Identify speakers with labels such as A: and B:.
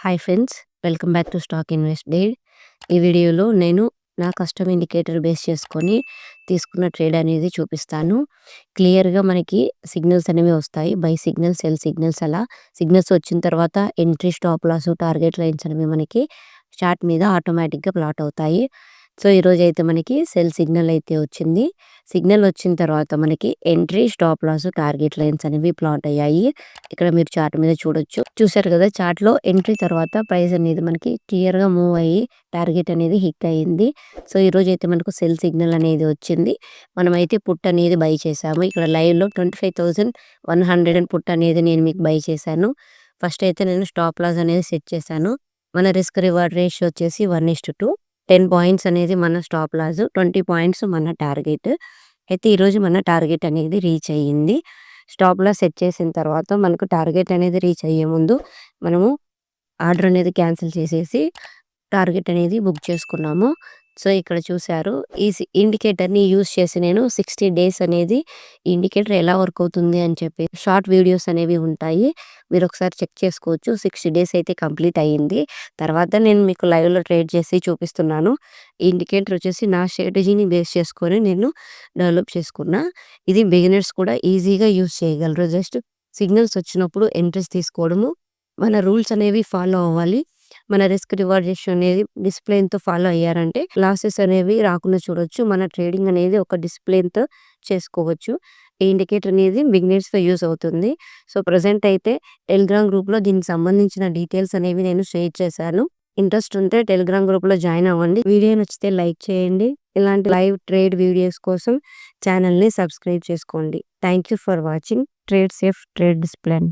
A: Hi friends, welcome back to stock invest dad. ఈ వీడియోలో నేను నా కస్టమ్ ఇండికేటర్ బేస్ చేసుకొని తీసుకున్న ట్రేడ్ అనేది చూపిస్తాను. క్లియర్‌గా మనకి సిగ్నల్స్ అనేవి వస్తాయి. బై సిగ్నల్స్, సెల్ సిగ్నల్స్ అలా. సిగ్నల్స్ వచ్చిన తర్వాత entry, stop loss, target lines అనేవి మనకి చార్ట్ మీద ఆటోమేటిక్‌గా ప్లాట్ అవుతాయి. సో, ఈరోజైతే మనకి సెల్ సిగ్నల్ అయితే వచ్చింది. సిగ్నల్ వచ్చిన తర్వాత మనకి entry, stop loss, target lines అనేవి ప్లాట్ అయ్యాయి. ఇక్కడ మీరు చార్ట్ మీద చూడొచ్చు. చూసారు కదా, చార్ట్‌లో ఎంట్రీ తర్వాత ప్రైస్ అనేది మనకి క్లియర్‌గా మూవ్ అయ్యి టార్గెట్ అనేది హిట్ అయింది. సో, ఈరోజైతే మనకు సెల్ సిగ్నల్ అనేది వచ్చింది. మనమైతే పుట్ అనేది బై చేసాము. ఇక్కడ లైవ్‌లో 25,100 పుట్ అనేది నేను మీకు బై చేశాను. ఫస్ట్ అయితే నేను స్టాప్ లాస్ అనేది సెట్ చేశాను. మన రిస్క్ రివార్డ్ రేషియో వచ్చేసి 1:2. 10 పాయింట్స్ అనేది మన స్టాప్ లాస్, 20 పాయింట్స్ మన టార్గెట్. అయితే ఈరోజు మన టార్గెట్ అనేది రీచ్ అయ్యింది. స్టాప్ లాస్ సెట్ చేసిన తర్వాత మనకు టార్గెట్ అనేది రీచ్ అయ్యే ముందు మనము ఆర్డర్ అనేది క్యాన్సిల్ చేసేసి టార్గెట్ అనేది బుక్ చేసుకున్నాము. సో, ఇక్కడ చూసారు, ఈ ఇండికేటర్‌ని యూజ్ చేసి నేను 60 డేస్ అనేది ఈ ఇండికేటర్ ఎలా వర్క్ అవుతుంది అని చెప్పి షార్ట్ వీడియోస్ అనేవి ఉంటాయి. మీరు ఒకసారి చెక్ చేసుకోవచ్చు. 60 డేస్ అయితే కంప్లీట్ అయ్యింది. తర్వాత నేను మీకు లైవ్‌లో ట్రేడ్ చేసి చూపిస్తున్నాను. ఈ ఇండికేటర్ వచ్చేసి నా స్ట్రాటజీని బేస్ చేసుకొని నేను డెవలప్ చేసుకున్నా. ఇది బిగినర్స్ కూడా ఈజీగా యూజ్ చేయగలరు. జస్ట్ సిగ్నల్స్ వచ్చినప్పుడు ఎంట్రీస్ తీసుకోవడము, మన రూల్స్ అనేవి ఫాలో అవ్వాలి. మన రిస్క్ రివార్డ్ రేషియో అనేది డిసిప్లిన్‌తో ఫాలో అయ్యారంటే లాసెస్ అనేవి రాకుండా చూడొచ్చు. మన ట్రేడింగ్ అనేది ఒక డిసిప్లిన్‌తో చేసుకోవచ్చు. ఈ ఇండికేటర్ అనేది బిగినర్స్‌కి యూజ్ అవుతుంది. సో, ప్రెజెంట్ అయితే టెలిగ్రామ్ గ్రూప్‌లో దీనికి సంబంధించిన డీటెయిల్స్ అనేవి నేను షేర్ చేశాను. ఇంట్రెస్ట్ ఉంటే టెలిగ్రామ్ గ్రూప్‌లో జాయిన్ అవ్వండి. వీడియో నచ్చితే లైక్ చేయండి. ఇలాంటి లైవ్ ట్రేడ్ వీడియోస్ కోసం ఛానల్‌ని సబ్స్క్రైబ్ చేసుకోండి. Thank you for watching. Trade safe, trade discipline.